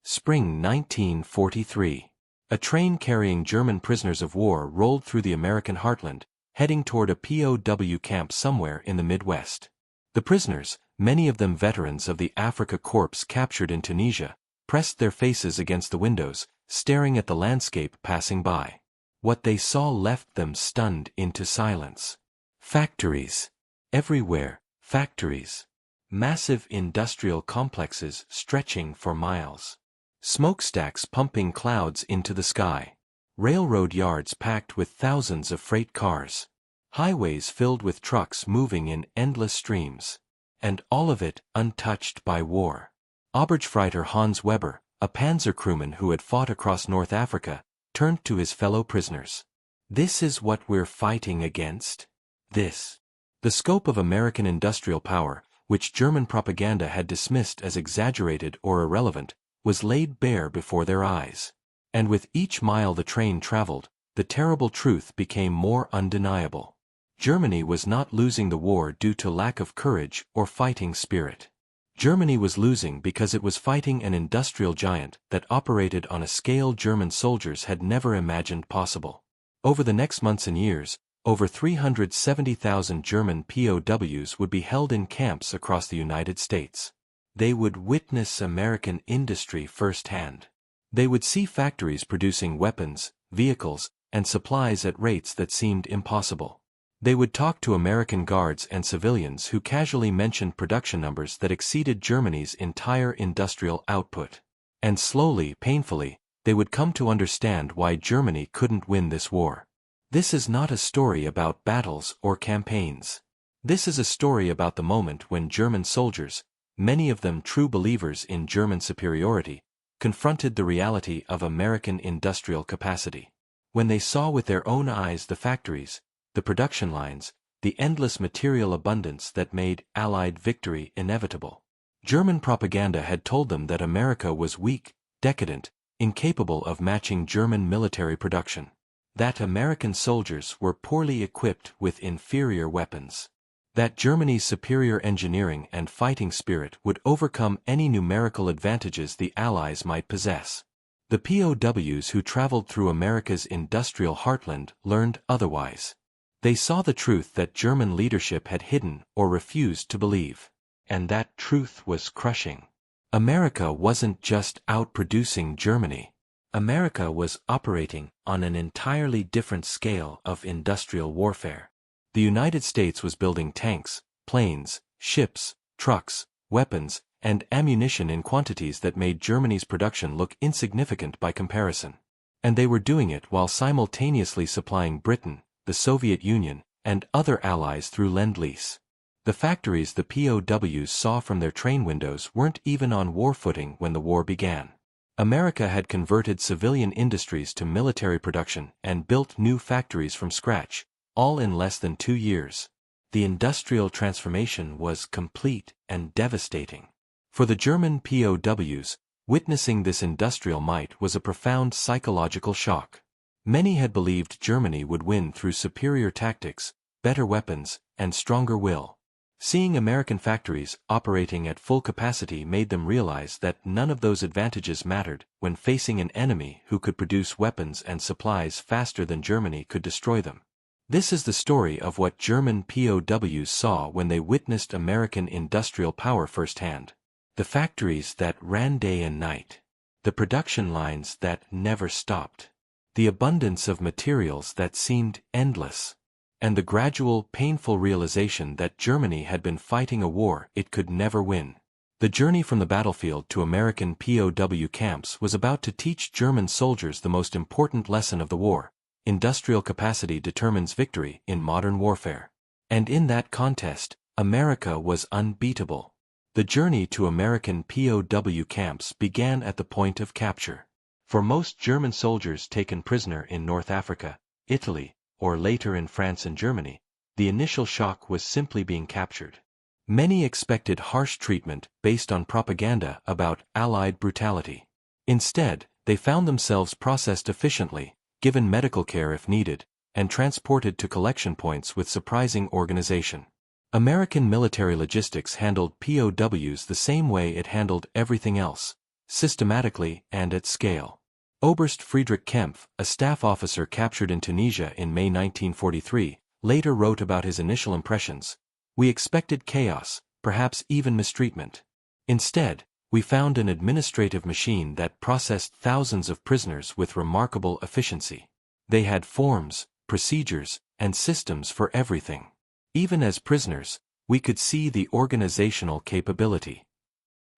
Spring 1943. A train carrying German prisoners of war rolled through the American heartland, heading toward a POW camp somewhere in the Midwest. The prisoners, many of them veterans of the Afrika Korps captured in Tunisia, pressed their faces against the windows, staring at the landscape passing by. What they saw left them stunned into silence. Factories. Everywhere, factories. Massive industrial complexes stretching for miles. Smokestacks pumping clouds into the sky. Railroad yards packed with thousands of freight cars. Highways filled with trucks moving in endless streams. And all of it untouched by war. Oberstleutnant Hans Weber, a panzer crewman who had fought across North Africa, turned to his fellow prisoners. "This is what we're fighting against? This." The scope of American industrial power, which German propaganda had dismissed as exaggerated or irrelevant, was laid bare before their eyes. And with each mile the train traveled, the terrible truth became more undeniable. Germany was not losing the war due to lack of courage or fighting spirit. Germany was losing because it was fighting an industrial giant that operated on a scale German soldiers had never imagined possible. Over the next months and years, over 370,000 German POWs would be held in camps across the United States. They would witness American industry firsthand. They would see factories producing weapons, vehicles, and supplies at rates that seemed impossible. They would talk to American guards and civilians who casually mentioned production numbers that exceeded Germany's entire industrial output. And slowly, painfully, they would come to understand why Germany couldn't win this war. This is not a story about battles or campaigns. This is a story about the moment when German soldiers, many of them true believers in German superiority, confronted the reality of American industrial capacity. When they saw with their own eyes the factories, the production lines, the endless material abundance that made Allied victory inevitable. German propaganda had told them that America was weak, decadent, incapable of matching German military production. That American soldiers were poorly equipped with inferior weapons. That Germany's superior engineering and fighting spirit would overcome any numerical advantages the Allies might possess. The POWs who traveled through America's industrial heartland learned otherwise. They saw the truth that German leadership had hidden or refused to believe. And that truth was crushing. America wasn't just outproducing Germany. America was operating on an entirely different scale of industrial warfare. The United States was building tanks, planes, ships, trucks, weapons, and ammunition in quantities that made Germany's production look insignificant by comparison. And they were doing it while simultaneously supplying Britain, the Soviet Union, and other allies through Lend-Lease. The factories the POWs saw from their train windows weren't even on war footing when the war began. America had converted civilian industries to military production and built new factories from scratch, all in less than 2 years. The industrial transformation was complete and devastating. For the German POWs, witnessing this industrial might was a profound psychological shock. Many had believed Germany would win through superior tactics, better weapons, and stronger will. Seeing American factories operating at full capacity made them realize that none of those advantages mattered when facing an enemy who could produce weapons and supplies faster than Germany could destroy them. This is the story of what German POWs saw when they witnessed American industrial power firsthand. The factories that ran day and night. The production lines that never stopped. The abundance of materials that seemed endless. And the gradual, painful realization that Germany had been fighting a war it could never win. The journey from the battlefield to American POW camps was about to teach German soldiers the most important lesson of the war. Industrial capacity determines victory in modern warfare. And in that contest, America was unbeatable. The journey to American POW camps began at the point of capture. For most German soldiers taken prisoner in North Africa, Italy, or later in France and Germany, the initial shock was simply being captured. Many expected harsh treatment based on propaganda about Allied brutality. Instead, they found themselves processed efficiently, given medical care if needed, and transported to collection points with surprising organization. American military logistics handled POWs the same way it handled everything else, systematically and at scale. Oberst Friedrich Kempf, a staff officer captured in Tunisia in May 1943, later wrote about his initial impressions. "We expected chaos, perhaps even mistreatment. Instead, we found an administrative machine that processed thousands of prisoners with remarkable efficiency. They had forms, procedures, and systems for everything. Even as prisoners, we could see the organizational capability."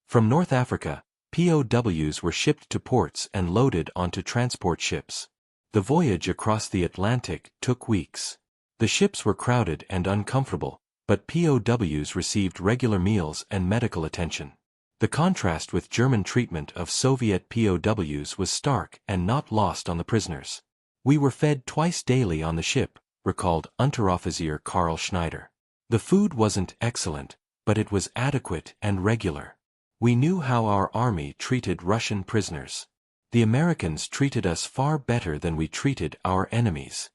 From North Africa, POWs were shipped to ports and loaded onto transport ships. The voyage across the Atlantic took weeks. The ships were crowded and uncomfortable, but POWs received regular meals and medical attention. The contrast with German treatment of Soviet POWs was stark and not lost on the prisoners. "We were fed twice daily on the ship," recalled Unteroffizier Karl Schneider. "The food wasn't excellent, but it was adequate and regular. We knew how our army treated Russian prisoners. The Americans treated us far better than we treated our enemies."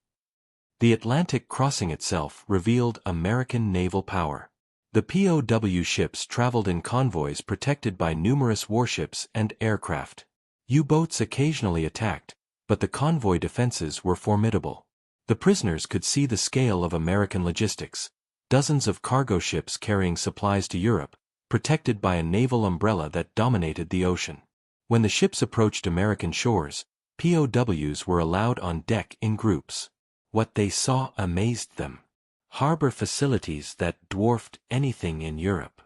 The Atlantic crossing itself revealed American naval power. The POW ships traveled in convoys protected by numerous warships and aircraft. U-boats occasionally attacked, but the convoy defenses were formidable. The prisoners could see the scale of American logistics. Dozens of cargo ships carrying supplies to Europe, protected by a naval umbrella that dominated the ocean. When the ships approached American shores, POWs were allowed on deck in groups. What they saw amazed them. Harbor facilities that dwarfed anything in Europe.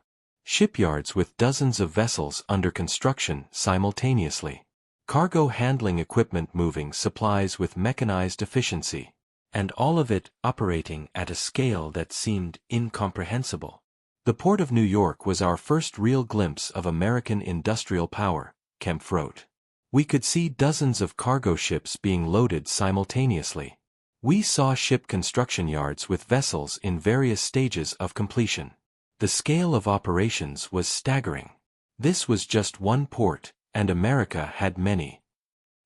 Shipyards with dozens of vessels under construction simultaneously. Cargo handling equipment moving supplies with mechanized efficiency. And all of it operating at a scale that seemed incomprehensible. "The Port of New York was our first real glimpse of American industrial power," Kempf wrote. "We could see dozens of cargo ships being loaded simultaneously. We saw ship construction yards with vessels in various stages of completion. The scale of operations was staggering. This was just one port, and America had many."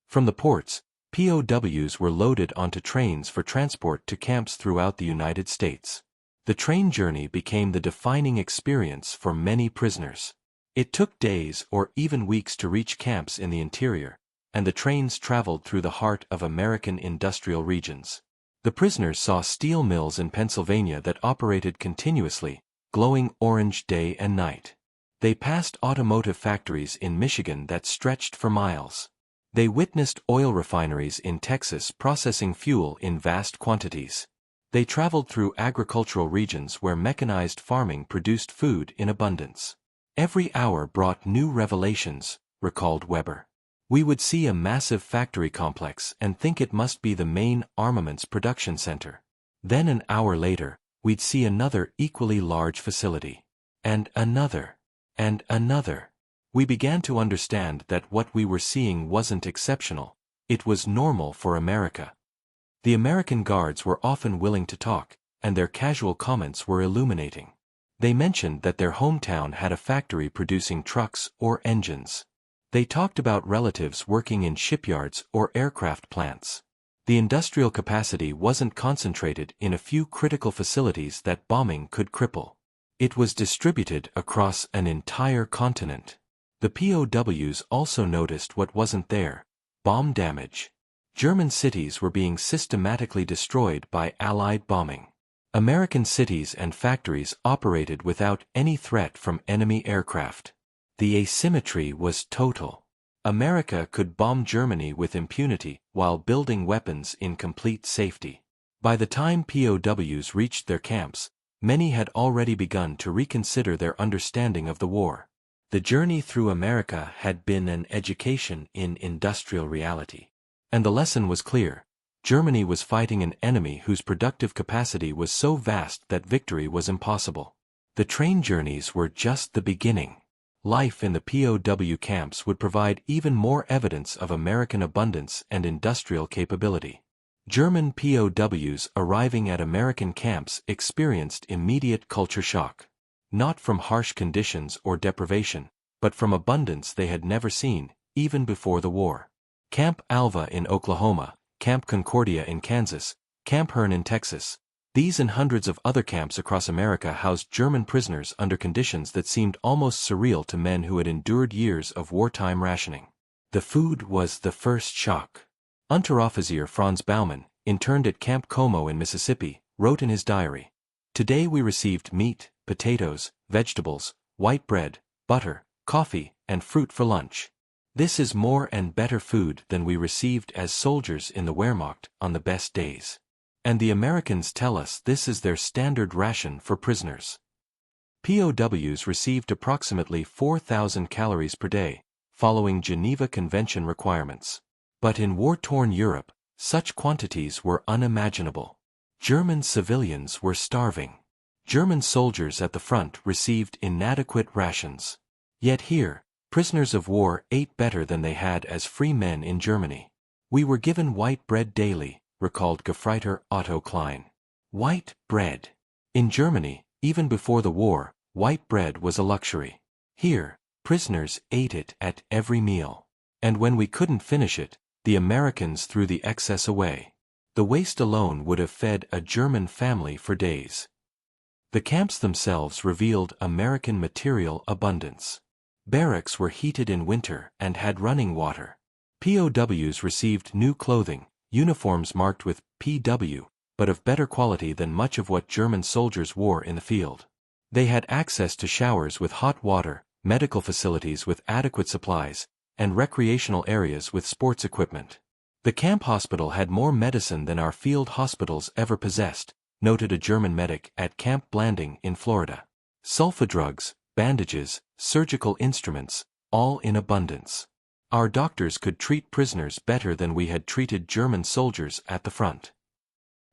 From the ports, POWs were loaded onto trains for transport to camps throughout the United States. The train journey became the defining experience for many prisoners. It took days or even weeks to reach camps in the interior, and the trains traveled through the heart of American industrial regions. The prisoners saw steel mills in Pennsylvania that operated continuously, glowing orange day and night. They passed automotive factories in Michigan that stretched for miles. They witnessed oil refineries in Texas processing fuel in vast quantities. They traveled through agricultural regions where mechanized farming produced food in abundance. "Every hour brought new revelations," recalled Weber. "We would see a massive factory complex and think it must be the main armaments production center. Then an hour later, we'd see another equally large facility. And another. And another. We began to understand that what we were seeing wasn't exceptional, it was normal for America." The American guards were often willing to talk, and their casual comments were illuminating. They mentioned that their hometown had a factory producing trucks or engines. They talked about relatives working in shipyards or aircraft plants. The industrial capacity wasn't concentrated in a few critical facilities that bombing could cripple. It was distributed across an entire continent. The POWs also noticed what wasn't there: bomb damage. German cities were being systematically destroyed by Allied bombing. American cities and factories operated without any threat from enemy aircraft. The asymmetry was total. America could bomb Germany with impunity while building weapons in complete safety. By the time POWs reached their camps, many had already begun to reconsider their understanding of the war. The journey through America had been an education in industrial reality. And the lesson was clear: Germany was fighting an enemy whose productive capacity was so vast that victory was impossible. The train journeys were just the beginning. Life in the POW camps would provide even more evidence of American abundance and industrial capability. German POWs arriving at American camps experienced immediate culture shock. Not from harsh conditions or deprivation, but from abundance they had never seen, even before the war. Camp Alva in Oklahoma, Camp Concordia in Kansas, Camp Hearn in Texas, These and hundreds of other camps across America housed German prisoners under conditions that seemed almost surreal to men who had endured years of wartime rationing. The food was the first shock. Unteroffizier Franz Baumann, interned at Camp Como in Mississippi, wrote in his diary, "Today we received meat, potatoes, vegetables, white bread, butter, coffee, and fruit for lunch. This is more and better food than we received as soldiers in the Wehrmacht on the best days. And the Americans tell us this is their standard ration for prisoners." POWs received approximately 4,000 calories per day, following Geneva Convention requirements. But in war-torn Europe, such quantities were unimaginable. German civilians were starving. German soldiers at the front received inadequate rations. Yet here, prisoners of war ate better than they had as free men in Germany. "We were given white bread daily," recalled Gefreiter Otto Klein. White bread. In Germany, even before the war, white bread was a luxury. Here, prisoners ate it at every meal. And when we couldn't finish it, the Americans threw the excess away. The waste alone would have fed a German family for days. The camps themselves revealed American material abundance. Barracks were heated in winter and had running water. POWs received new clothing, uniforms marked with PW, but of better quality than much of what German soldiers wore in the field. They had access to showers with hot water, medical facilities with adequate supplies, and recreational areas with sports equipment. "The camp hospital had more medicine than our field hospitals ever possessed," noted a German medic at Camp Blanding in Florida. "Sulfa drugs, bandages, surgical instruments, all in abundance. Our doctors could treat prisoners better than we had treated German soldiers at the front."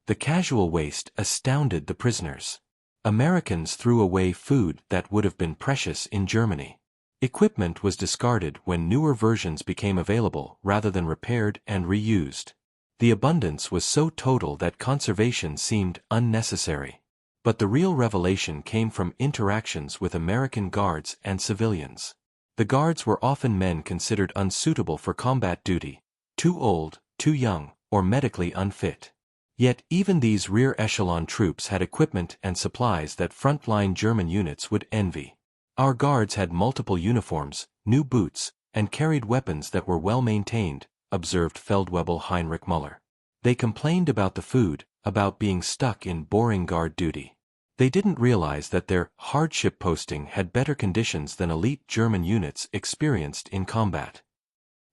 The casual waste astounded the prisoners. Americans threw away food that would have been precious in Germany. Equipment was discarded when newer versions became available rather than repaired and reused. The abundance was so total that conservation seemed unnecessary. But the real revelation came from interactions with American guards and civilians. The guards were often men considered unsuitable for combat duty, too old, too young, or medically unfit. Yet even these rear echelon troops had equipment and supplies that frontline German units would envy. "Our guards had multiple uniforms, new boots, and carried weapons that were well maintained," observed Feldwebel Heinrich Müller. "They complained about the food, about being stuck in boring guard duty. They didn't realize that their hardship posting had better conditions than elite German units experienced in combat."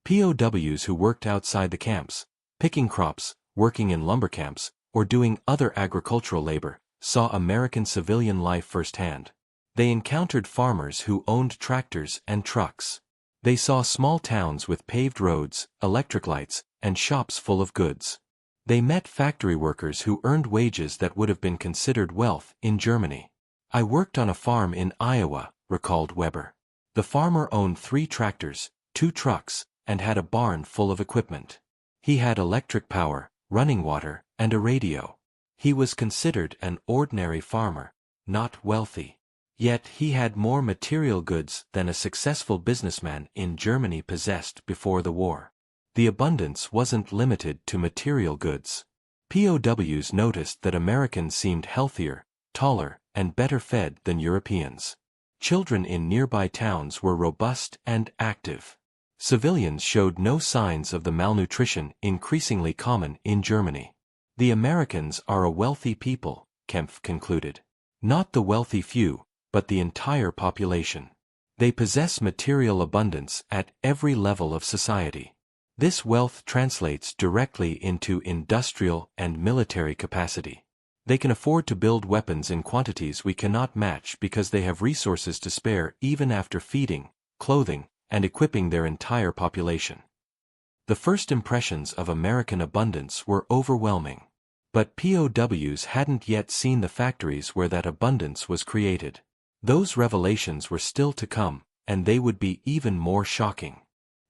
POWs who worked outside the camps, picking crops, working in lumber camps, or doing other agricultural labor, saw American civilian life firsthand. They encountered farmers who owned tractors and trucks. They saw small towns with paved roads, electric lights, and shops full of goods. They met factory workers who earned wages that would have been considered wealth in Germany. "I worked on a farm in Iowa," recalled Weber. "The farmer owned 3 tractors, 2 trucks, and had a barn full of equipment. He had electric power, running water, and a radio. He was considered an ordinary farmer, not wealthy. Yet he had more material goods than a successful businessman in Germany possessed before the war. The abundance wasn't limited to material goods." POWs noticed that Americans seemed healthier, taller, and better fed than Europeans. Children in nearby towns were robust and active. Civilians showed no signs of the malnutrition increasingly common in Germany. "The Americans are a wealthy people," Kempf concluded. "Not the wealthy few, but the entire population. They possess material abundance at every level of society. This wealth translates directly into industrial and military capacity. They can afford to build weapons in quantities we cannot match because they have resources to spare even after feeding, clothing, and equipping their entire population." The first impressions of American abundance were overwhelming. But POWs hadn't yet seen the factories where that abundance was created. Those revelations were still to come, and they would be even more shocking.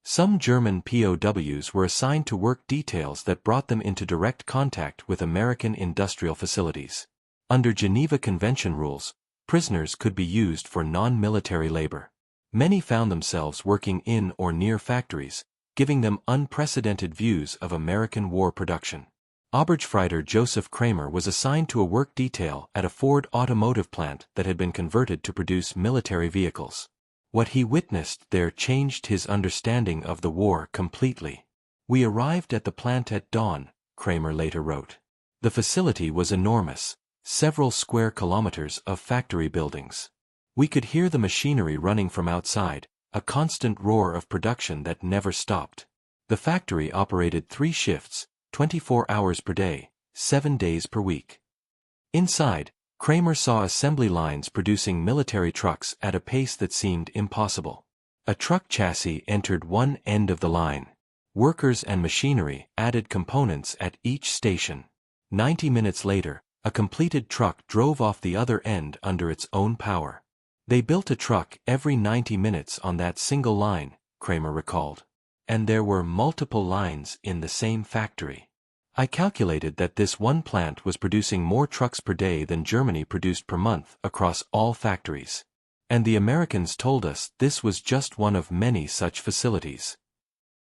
Some German POWs were assigned to work details that brought them into direct contact with American industrial facilities. Under Geneva Convention rules, prisoners could be used for non-military labor. Many found themselves working in or near factories, giving them unprecedented views of American war production. Obergefreiter Joseph Kramer was assigned to a work detail at a Ford automotive plant that had been converted to produce military vehicles. What he witnessed there changed his understanding of the war completely. "We arrived at the plant at dawn," Kramer later wrote. The facility was enormous, several square kilometers of factory buildings. We could hear the machinery running from outside, a constant roar of production that never stopped. The factory operated 3 shifts, 24 hours per day, 7 days per week. Inside, Kramer saw assembly lines producing military trucks at a pace that seemed impossible. A truck chassis entered one end of the line. Workers and machinery added components at each station. 90 minutes later, a completed truck drove off the other end under its own power. They built a truck every 90 minutes on that single line, Kramer recalled. And there were multiple lines in the same factory. "I calculated that this one plant was producing more trucks per day than Germany produced per month across all factories. And the Americans told us this was just one of many such facilities."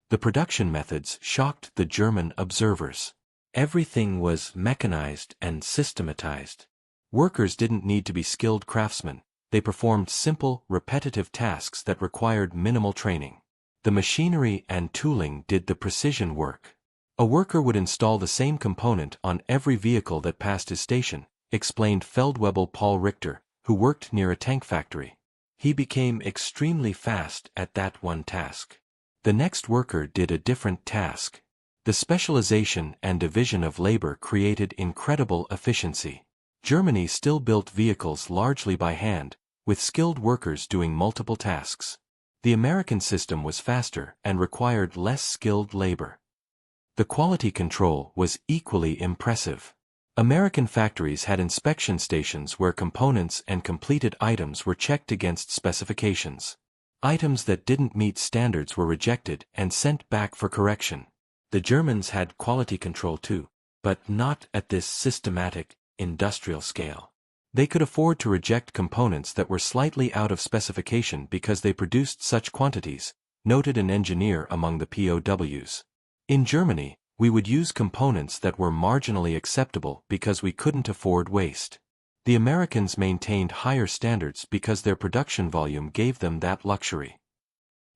The production methods shocked the German observers. Everything was mechanized and systematized. Workers didn't need to be skilled craftsmen. They performed simple, repetitive tasks that required minimal training. The machinery and tooling did the precision work. A worker would install the same component on every vehicle that passed his station, explained Feldwebel Paul Richter, who worked near a tank factory. He became extremely fast at that one task. The next worker did a different task. The specialization and division of labor created incredible efficiency. Germany still built vehicles largely by hand, with skilled workers doing multiple tasks. The American system was faster and required less skilled labor. The quality control was equally impressive. American factories had inspection stations where components and completed items were checked against specifications. Items that didn't meet standards were rejected and sent back for correction. The Germans had quality control too, but not at this systematic, industrial scale. They could afford to reject components that were slightly out of specification because they produced such quantities, noted an engineer among the POWs. "In Germany, we would use components that were marginally acceptable because we couldn't afford waste. The Americans maintained higher standards because their production volume gave them that luxury."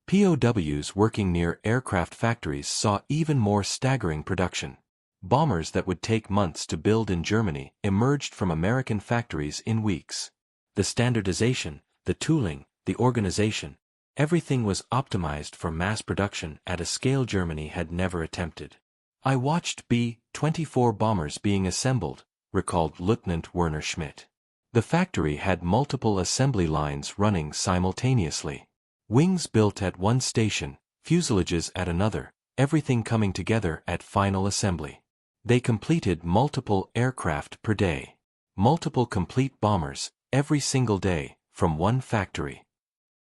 POWs working near aircraft factories saw even more staggering production. Bombers that would take months to build in Germany emerged from American factories in weeks. The standardization, the tooling, the organization, everything was optimized for mass production at a scale Germany had never attempted. "I watched B-24 bombers being assembled," recalled Lieutenant Werner Schmidt. The factory had multiple assembly lines running simultaneously. Wings built at one station, fuselages at another, everything coming together at final assembly. They completed multiple aircraft per day. Multiple complete bombers, every single day, from one factory.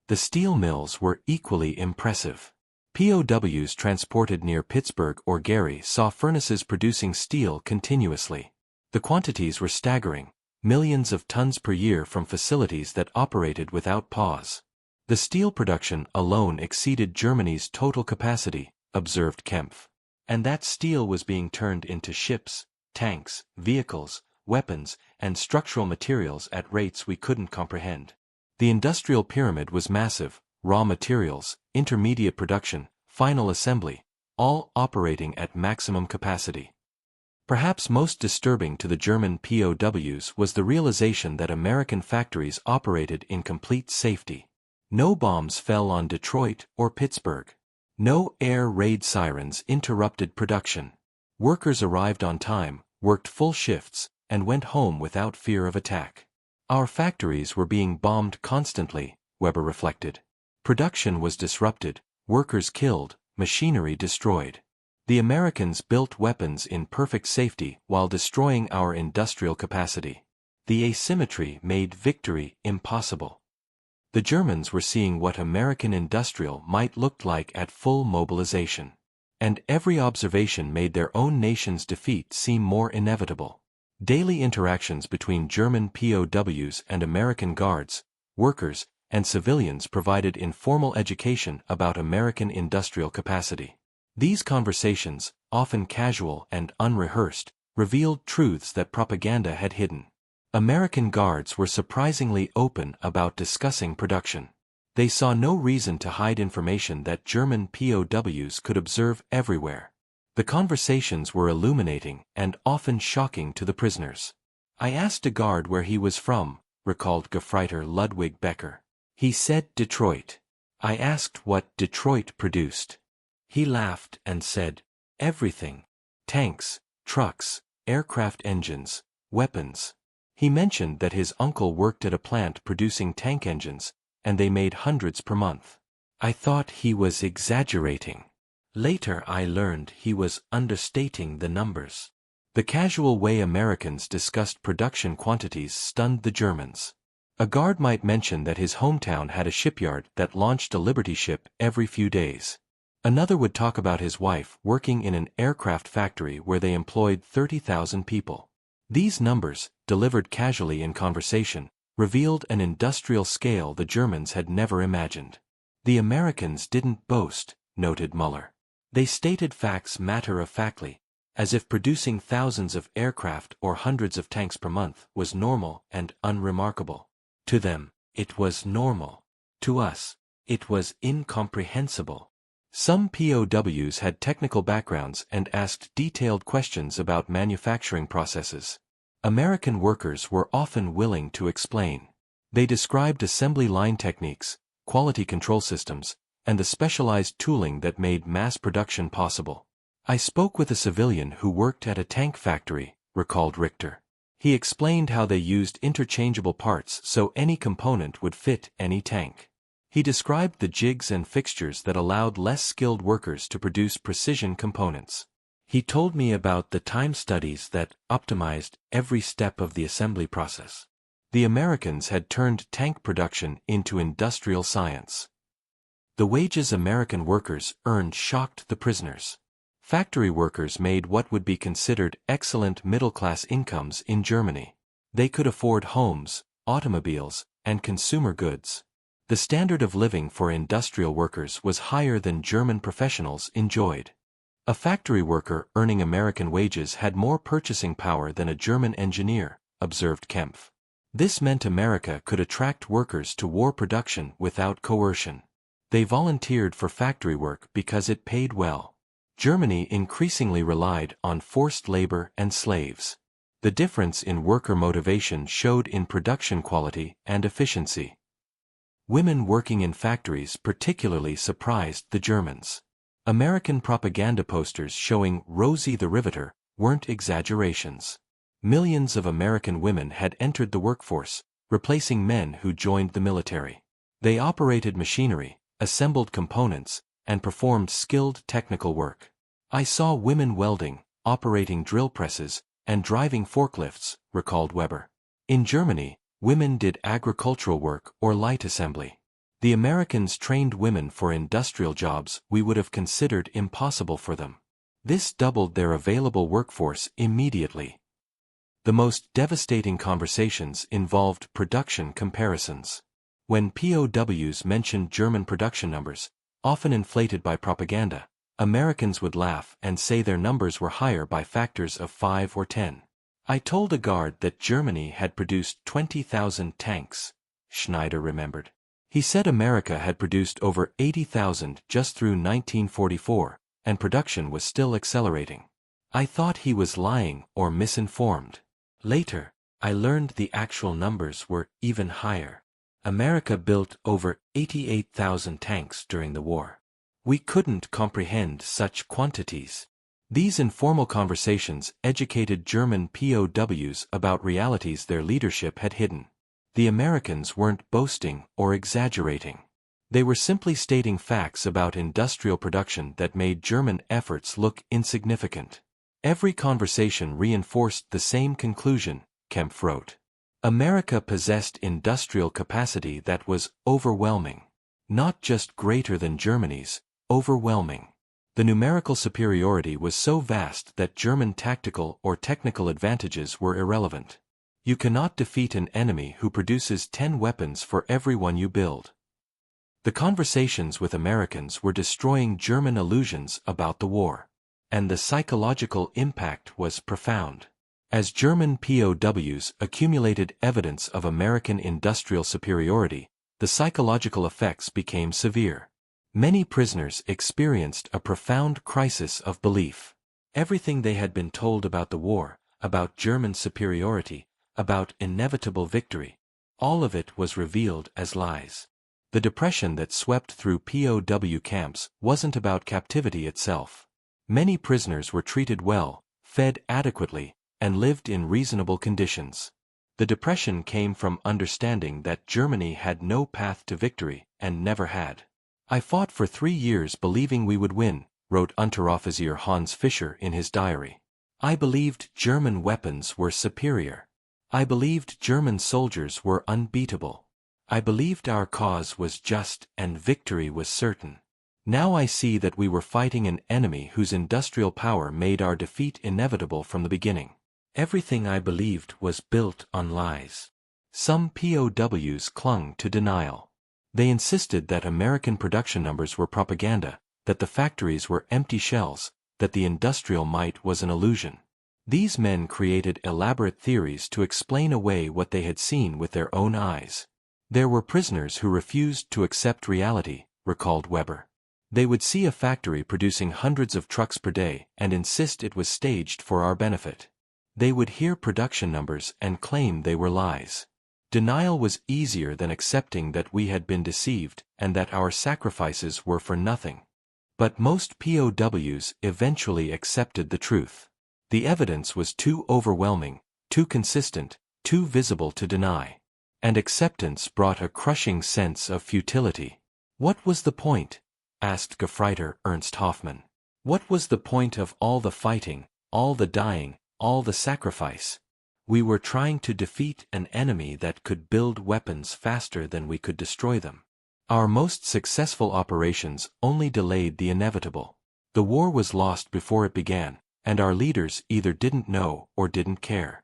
The steel mills were equally impressive. POWs transported near Pittsburgh or Gary saw furnaces producing steel continuously. The quantities were staggering, millions of tons per year from facilities that operated without pause. "The steel production alone exceeded Germany's total capacity," observed Kempf. And that steel was being turned into ships, tanks, vehicles, weapons, and structural materials at rates we couldn't comprehend. The industrial pyramid was massive: raw materials, intermediate production, final assembly, all operating at maximum capacity. Perhaps most disturbing to the German POWs was the realization that American factories operated in complete safety. No bombs fell on Detroit or Pittsburgh. No air raid sirens interrupted production. Workers arrived on time, worked full shifts, and went home without fear of attack. "Our factories were being bombed constantly," Weber reflected. "Production was disrupted, workers killed, machinery destroyed. The Americans built weapons in perfect safety while destroying our industrial capacity. The asymmetry made victory impossible." The Germans were seeing what American industrial might look like at full mobilization. And every observation made their own nation's defeat seem more inevitable. Daily interactions between German POWs and American guards, workers, and civilians provided informal education about American industrial capacity. These conversations, often casual and unrehearsed, revealed truths that propaganda had hidden. American guards were surprisingly open about discussing production. They saw no reason to hide information that German POWs could observe everywhere. The conversations were illuminating and often shocking to the prisoners. I asked a guard where he was from, recalled Gefreiter Ludwig Becker. He said Detroit. I asked what Detroit produced. He laughed and said, everything. Tanks, trucks, aircraft engines, weapons. He mentioned that his uncle worked at a plant producing tank engines, and they made hundreds per month. I thought he was exaggerating. Later I learned he was understating the numbers. The casual way Americans discussed production quantities stunned the Germans. A guard might mention that his hometown had a shipyard that launched a Liberty ship every few days. Another would talk about his wife working in an aircraft factory where they employed 30,000 people. These numbers, delivered casually in conversation, revealed an industrial scale the Germans had never imagined. The Americans didn't boast, noted Muller. They stated facts matter-of-factly, as if producing thousands of aircraft or hundreds of tanks per month was normal and unremarkable. To them, it was normal. To us, it was incomprehensible. Some POWs had technical backgrounds and asked detailed questions about manufacturing processes. American workers were often willing to explain. They described assembly line techniques, quality control systems, and the specialized tooling that made mass production possible. I spoke with a civilian who worked at a tank factory, recalled Richter. He explained how they used interchangeable parts so any component would fit any tank. He described the jigs and fixtures that allowed less skilled workers to produce precision components. He told me about the time studies that optimized every step of the assembly process. The Americans had turned tank production into industrial science. The wages American workers earned shocked the prisoners. Factory workers made what would be considered excellent middle-class incomes in Germany. They could afford homes, automobiles, and consumer goods. The standard of living for industrial workers was higher than German professionals enjoyed. A factory worker earning American wages had more purchasing power than a German engineer, observed Kempf. This meant America could attract workers to war production without coercion. They volunteered for factory work because it paid well. Germany increasingly relied on forced labor and slaves. The difference in worker motivation showed in production quality and efficiency. Women working in factories particularly surprised the Germans. American propaganda posters showing Rosie the Riveter weren't exaggerations. Millions of American women had entered the workforce, replacing men who joined the military. They operated machinery, assembled components, and performed skilled technical work. I saw women welding, operating drill presses, and driving forklifts, recalled Weber. In Germany, women did agricultural work or light assembly. The Americans trained women for industrial jobs we would have considered impossible for them. This doubled their available workforce immediately. The most devastating conversations involved production comparisons. When POWs mentioned German production numbers, often inflated by propaganda, Americans would laugh and say their numbers were higher by factors of 5 or 10. I told a guard that Germany had produced 20,000 tanks, Schneider remembered. He said America had produced over 80,000 just through 1944, and production was still accelerating. I thought he was lying or misinformed. Later, I learned the actual numbers were even higher. America built over 88,000 tanks during the war. We couldn't comprehend such quantities. These informal conversations educated German POWs about realities their leadership had hidden. The Americans weren't boasting or exaggerating. They were simply stating facts about industrial production that made German efforts look insignificant. Every conversation reinforced the same conclusion, Kempf wrote. America possessed industrial capacity that was overwhelming. Not just greater than Germany's, overwhelming. The numerical superiority was so vast that German tactical or technical advantages were irrelevant. You cannot defeat an enemy who produces 10 weapons for every one you build. The conversations with Americans were destroying German illusions about the war. And the psychological impact was profound. As German POWs accumulated evidence of American industrial superiority, the psychological effects became severe. Many prisoners experienced a profound crisis of belief. Everything they had been told about the war, about German superiority, about inevitable victory, all of it was revealed as lies. The depression that swept through POW camps wasn't about captivity itself. Many prisoners were treated well, fed adequately, and lived in reasonable conditions. The depression came from understanding that Germany had no path to victory, and never had. "I fought for 3 years believing we would win," wrote Unteroffizier Hans Fischer in his diary. "I believed German weapons were superior. I believed German soldiers were unbeatable. I believed our cause was just and victory was certain. Now I see that we were fighting an enemy whose industrial power made our defeat inevitable from the beginning. Everything I believed was built on lies." Some POWs clung to denial. They insisted that American production numbers were propaganda, that the factories were empty shells, that the industrial might was an illusion. These men created elaborate theories to explain away what they had seen with their own eyes. There were prisoners who refused to accept reality, recalled Weber. They would see a factory producing hundreds of trucks per day and insist it was staged for our benefit. They would hear production numbers and claim they were lies. Denial was easier than accepting that we had been deceived and that our sacrifices were for nothing. But most POWs eventually accepted the truth. The evidence was too overwhelming, too consistent, too visible to deny. And acceptance brought a crushing sense of futility. "What was the point?" asked Gefreiter Ernst Hoffmann. "What was the point of all the fighting, all the dying, all the sacrifice? We were trying to defeat an enemy that could build weapons faster than we could destroy them. Our most successful operations only delayed the inevitable. The war was lost before it began, and our leaders either didn't know or didn't care."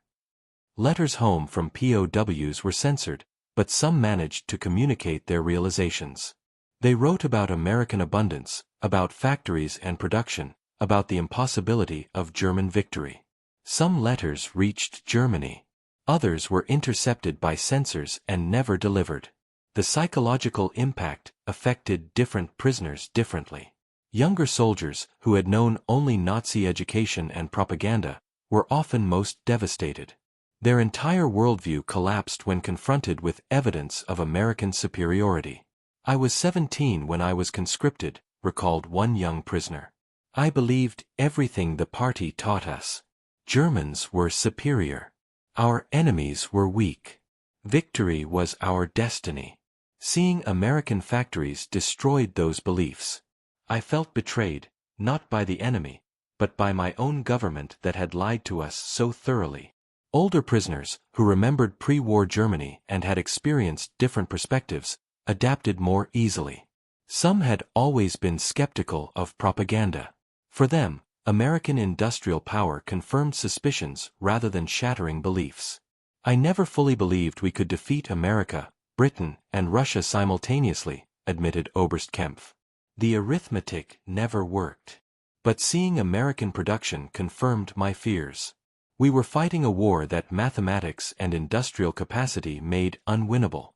Letters home from POWs were censored, but some managed to communicate their realizations. They wrote about American abundance, about factories and production, about the impossibility of German victory. Some letters reached Germany. Others were intercepted by censors and never delivered. The psychological impact affected different prisoners differently. Younger soldiers, who had known only Nazi education and propaganda, were often most devastated. Their entire worldview collapsed when confronted with evidence of American superiority. "I was 17 when I was conscripted," recalled one young prisoner. "I believed everything the party taught us. Germans were superior. Our enemies were weak. Victory was our destiny. Seeing American factories destroyed those beliefs. I felt betrayed, not by the enemy, but by my own government that had lied to us so thoroughly." Older prisoners, who remembered pre-war Germany and had experienced different perspectives, adapted more easily. Some had always been skeptical of propaganda. For them, American industrial power confirmed suspicions rather than shattering beliefs. "I never fully believed we could defeat America, Britain, and Russia simultaneously," admitted Oberst Kempf. "The arithmetic never worked. But seeing American production confirmed my fears. We were fighting a war that mathematics and industrial capacity made unwinnable."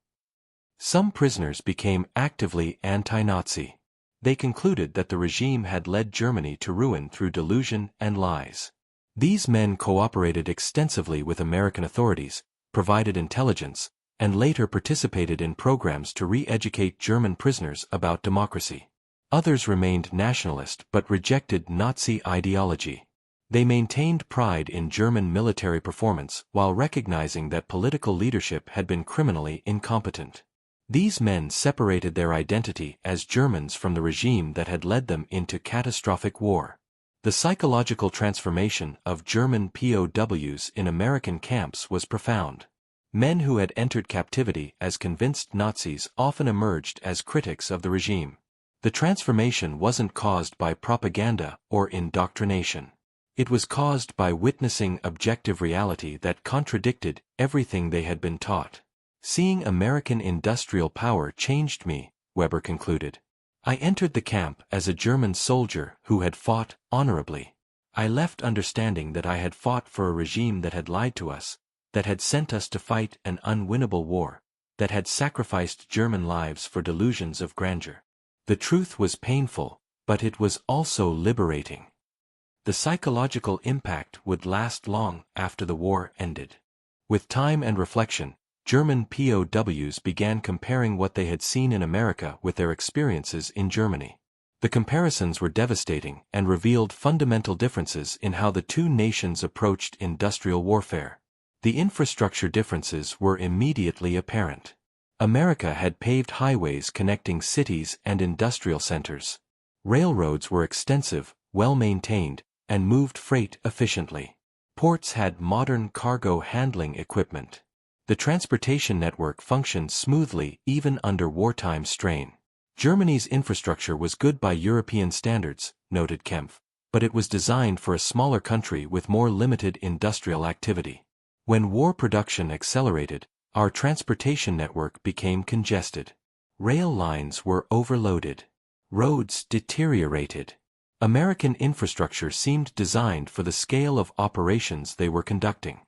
Some prisoners became actively anti-Nazi. They concluded that the regime had led Germany to ruin through delusion and lies. These men cooperated extensively with American authorities, provided intelligence, and later participated in programs to re-educate German prisoners about democracy. Others remained nationalist but rejected Nazi ideology. They maintained pride in German military performance while recognizing that political leadership had been criminally incompetent. These men separated their identity as Germans from the regime that had led them into catastrophic war. The psychological transformation of German POWs in American camps was profound. Men who had entered captivity as convinced Nazis often emerged as critics of the regime. The transformation wasn't caused by propaganda or indoctrination. It was caused by witnessing objective reality that contradicted everything they had been taught. "Seeing American industrial power changed me," Weber concluded. I entered the camp as a German soldier who had fought honorably. I left understanding that I had fought for a regime that had lied to us, that had sent us to fight an unwinnable war, that had sacrificed German lives for delusions of grandeur. The truth was painful, but it was also liberating. The psychological impact would last long after the war ended. With time and reflection, German POWs began comparing what they had seen in America with their experiences in Germany. The comparisons were devastating and revealed fundamental differences in how the two nations approached industrial warfare. The infrastructure differences were immediately apparent. America had paved highways connecting cities and industrial centers. Railroads were extensive, well-maintained, and moved freight efficiently. Ports had modern cargo handling equipment. The transportation network functioned smoothly even under wartime strain. Germany's infrastructure was good by European standards, noted Kempf, but it was designed for a smaller country with more limited industrial activity. When war production accelerated, our transportation network became congested. Rail lines were overloaded. Roads deteriorated. American infrastructure seemed designed for the scale of operations they were conducting.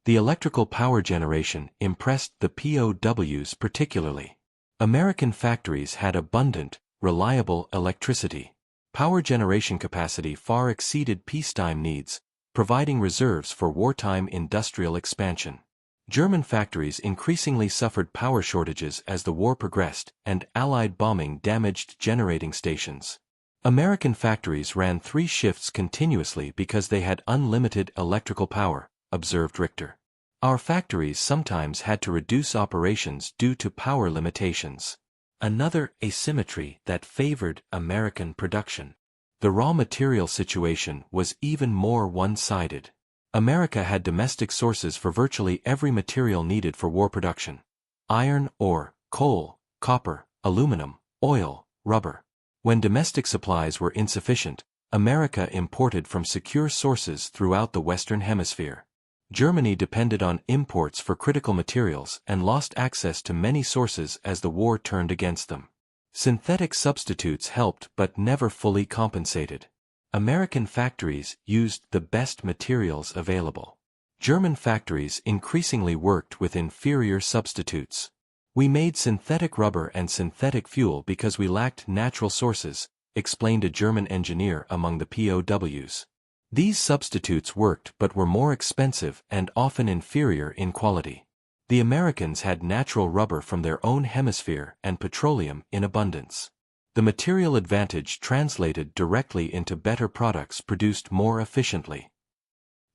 The electrical power generation impressed the POWs particularly. American factories had abundant, reliable electricity. Power generation capacity far exceeded peacetime needs, providing reserves for wartime industrial expansion. German factories increasingly suffered power shortages as the war progressed, and Allied bombing damaged generating stations. American factories ran 3 shifts continuously because they had unlimited electrical power, observed Richter. Our factories sometimes had to reduce operations due to power limitations. Another asymmetry that favored American production. The raw material situation was even more one-sided. America had domestic sources for virtually every material needed for war production: iron ore, coal, copper, aluminum, oil, rubber. When domestic supplies were insufficient, America imported from secure sources throughout the Western Hemisphere. Germany depended on imports for critical materials and lost access to many sources as the war turned against them. Synthetic substitutes helped but never fully compensated. American factories used the best materials available. German factories increasingly worked with inferior substitutes. We made synthetic rubber and synthetic fuel because we lacked natural sources, explained a German engineer among the POWs. These substitutes worked but were more expensive and often inferior in quality. The Americans had natural rubber from their own hemisphere and petroleum in abundance. The material advantage translated directly into better products produced more efficiently.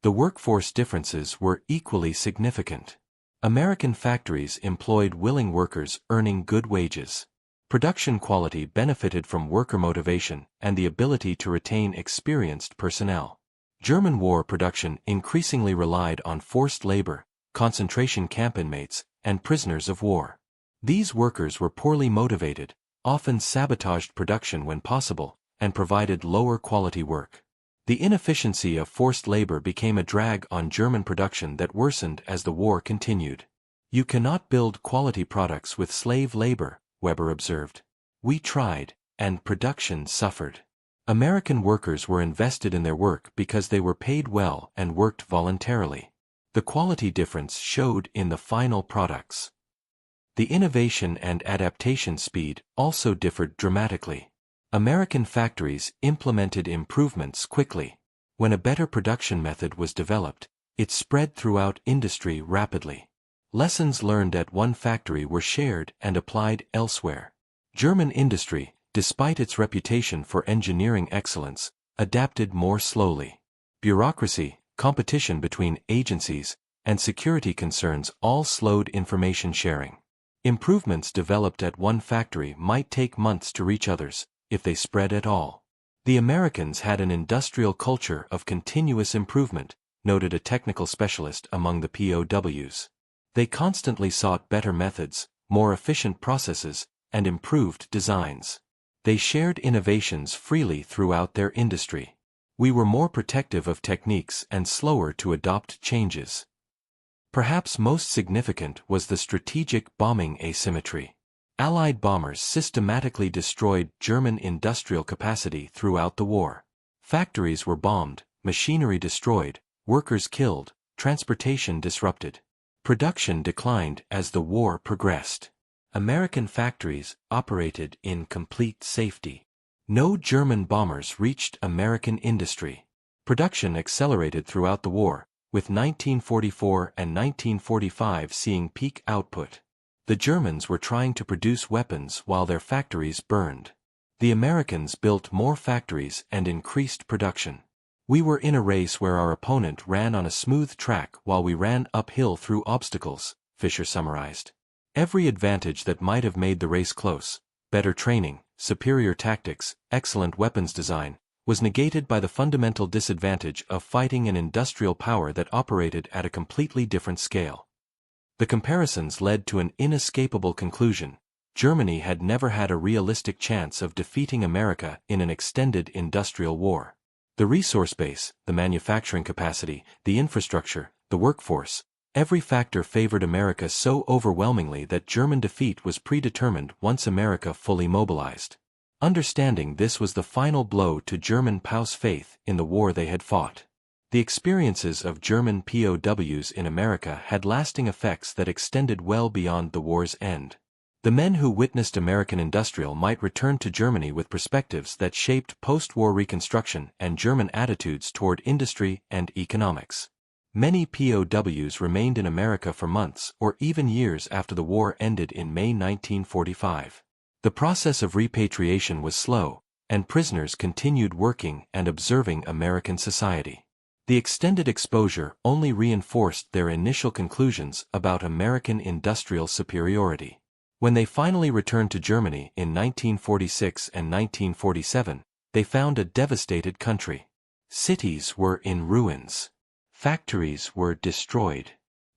The workforce differences were equally significant. American factories employed willing workers earning good wages. Production quality benefited from worker motivation and the ability to retain experienced personnel. German war production increasingly relied on forced labor, concentration camp inmates, and prisoners of war. These workers were poorly motivated, often sabotaged production when possible, and provided lower quality work. The inefficiency of forced labor became a drag on German production that worsened as the war continued. You cannot build quality products with slave labor, Weber observed. We tried, and production suffered. American workers were invested in their work because they were paid well and worked voluntarily. The quality difference showed in the final products. The innovation and adaptation speed also differed dramatically. American factories implemented improvements quickly. When a better production method was developed, it spread throughout industry rapidly. Lessons learned at one factory were shared and applied elsewhere. German industry, despite its reputation for engineering excellence, adapted more slowly. Bureaucracy, competition between agencies, and security concerns all slowed information sharing. Improvements developed at one factory might take months to reach others, if they spread at all. The Americans had an industrial culture of continuous improvement, noted a technical specialist among the POWs. They constantly sought better methods, more efficient processes, and improved designs. They shared innovations freely throughout their industry. We were more protective of techniques and slower to adopt changes. Perhaps most significant was the strategic bombing asymmetry. Allied bombers systematically destroyed German industrial capacity throughout the war. Factories were bombed, machinery destroyed, workers killed, transportation disrupted. Production declined as the war progressed. American factories operated in complete safety. No German bombers reached American industry. Production accelerated throughout the war, with 1944 and 1945 seeing peak output. The Germans were trying to produce weapons while their factories burned. The Americans built more factories and increased production. We were in a race where our opponent ran on a smooth track while we ran uphill through obstacles, Fisher summarized. Every advantage that might have made the race close, better training, superior tactics, excellent weapons design, was negated by the fundamental disadvantage of fighting an industrial power that operated at a completely different scale. The comparisons led to an inescapable conclusion: Germany had never had a realistic chance of defeating America in an extended industrial war. The resource base, the manufacturing capacity, the infrastructure, the workforce, every factor favored America so overwhelmingly that German defeat was predetermined once America fully mobilized. Understanding this was the final blow to German POWs' faith in the war they had fought. The experiences of German POWs in America had lasting effects that extended well beyond the war's end. The men who witnessed American industrial might return to Germany with perspectives that shaped post-war reconstruction and German attitudes toward industry and economics. Many POWs remained in America for months or even years after the war ended in May 1945. The process of repatriation was slow, and prisoners continued working and observing American society. The extended exposure only reinforced their initial conclusions about American industrial superiority. When they finally returned to Germany in 1946 and 1947, they found a devastated country. Cities were in ruins. Factories were destroyed.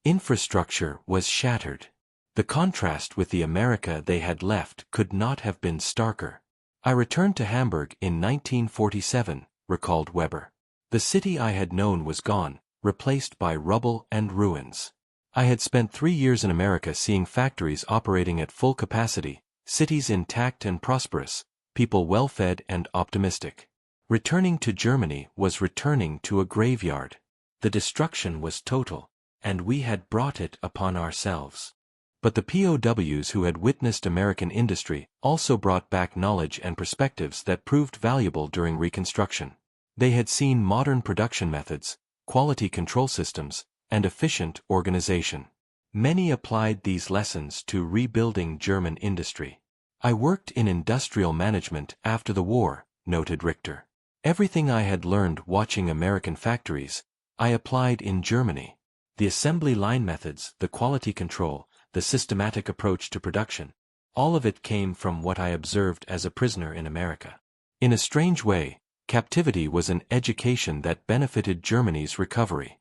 Infrastructure was shattered. The contrast with the America they had left could not have been starker. "I returned to Hamburg in 1947, recalled Weber. The city I had known was gone, replaced by rubble and ruins. I had spent 3 years in America seeing factories operating at full capacity, cities intact and prosperous, people well-fed and optimistic. Returning to Germany was returning to a graveyard. The destruction was total, and we had brought it upon ourselves." But the POWs who had witnessed American industry also brought back knowledge and perspectives that proved valuable during Reconstruction. They had seen modern production methods, quality control systems, and efficient organization. Many applied these lessons to rebuilding German industry. "I worked in industrial management after the war," noted Richter. "Everything I had learned watching American factories, I applied in Germany. The assembly line methods, the quality control, the systematic approach to production, all of it came from what I observed as a prisoner in America." In a strange way, captivity was an education that benefited Germany's recovery.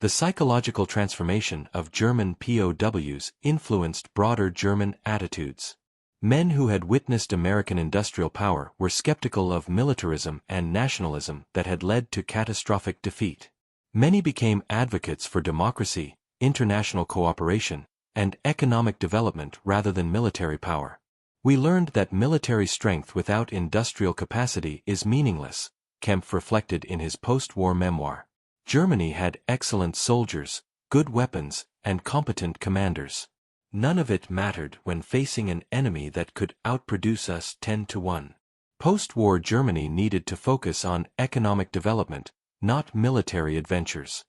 The psychological transformation of German POWs influenced broader German attitudes. Men who had witnessed American industrial power were skeptical of militarism and nationalism that had led to catastrophic defeat. Many became advocates for democracy, international cooperation, and economic development rather than military power. "We learned that military strength without industrial capacity is meaningless," Kempf reflected in his post-war memoir. "Germany had excellent soldiers, good weapons, and competent commanders. None of it mattered when facing an enemy that could outproduce us 10-1. Post-war Germany needed to focus on economic development, not military adventures."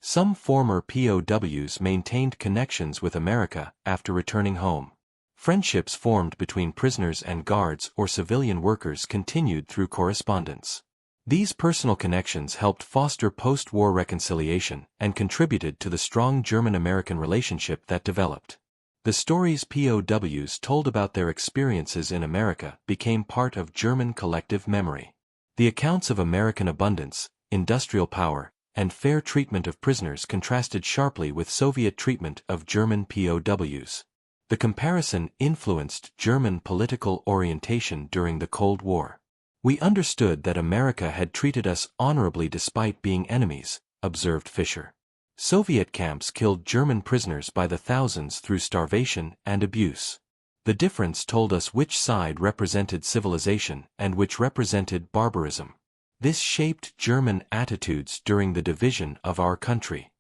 Some former POWs maintained connections with America after returning home. Friendships formed between prisoners and guards or civilian workers continued through correspondence. These personal connections helped foster post-war reconciliation and contributed to the strong German-American relationship that developed. The stories POWs told about their experiences in America became part of German collective memory. The accounts of American abundance, industrial power, and fair treatment of prisoners contrasted sharply with Soviet treatment of German POWs. The comparison influenced German political orientation during the Cold War. "We understood that America had treated us honorably despite being enemies," observed Fisher. "Soviet camps killed German prisoners by the thousands through starvation and abuse. The difference told us which side represented civilization and which represented barbarism. This shaped German attitudes during the division of our country.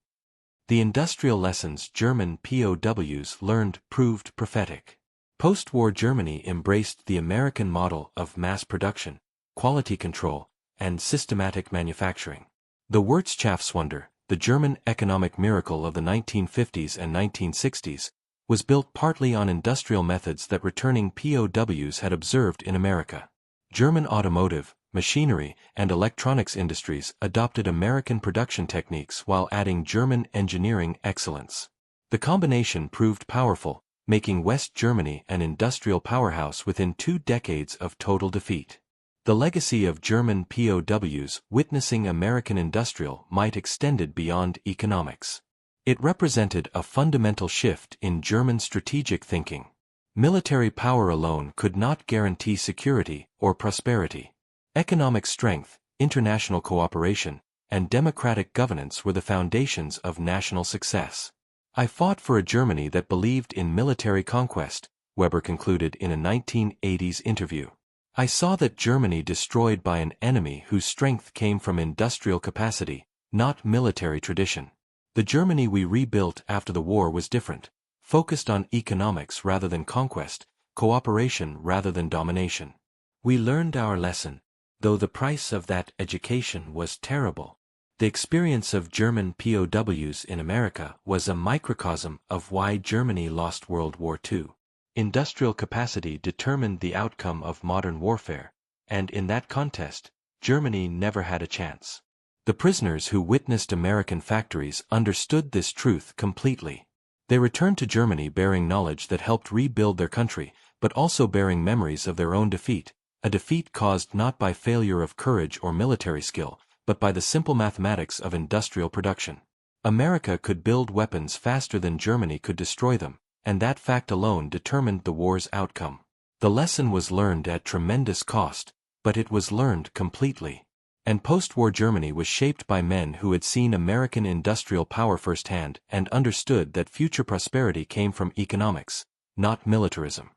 The industrial lessons German POWs learned proved prophetic. Post-war Germany embraced the American model of mass production, quality control, and systematic manufacturing. The Wirtschaftswunder, the German economic miracle of the 1950s and 1960s, was built partly on industrial methods that returning POWs had observed in America. German automotive, machinery, and electronics industries adopted American production techniques while adding German engineering excellence. The combination proved powerful, making West Germany an industrial powerhouse within 2 decades of total defeat. The legacy of German POWs witnessing American industrial might extended beyond economics. It represented a fundamental shift in German strategic thinking. Military power alone could not guarantee security or prosperity. Economic strength, international cooperation, and democratic governance were the foundations of national success. I fought for a Germany that believed in military conquest, Weber concluded in a 1980s interview. I saw that Germany destroyed by an enemy whose strength came from industrial capacity, not military tradition. The Germany we rebuilt after the war was different, focused on economics rather than conquest, cooperation rather than domination. We learned our lesson, though the price of that education was terrible. The experience of German POWs in America was a microcosm of why Germany lost World War II. Industrial capacity determined the outcome of modern warfare, and in that contest, Germany never had a chance. The prisoners who witnessed American factories understood this truth completely. They returned to Germany bearing knowledge that helped rebuild their country, but also bearing memories of their own defeat, a defeat caused not by failure of courage or military skill, but by the simple mathematics of industrial production. America could build weapons faster than Germany could destroy them, and that fact alone determined the war's outcome. The lesson was learned at tremendous cost, but it was learned completely. And post-war Germany was shaped by men who had seen American industrial power firsthand and understood that future prosperity came from economics, not militarism.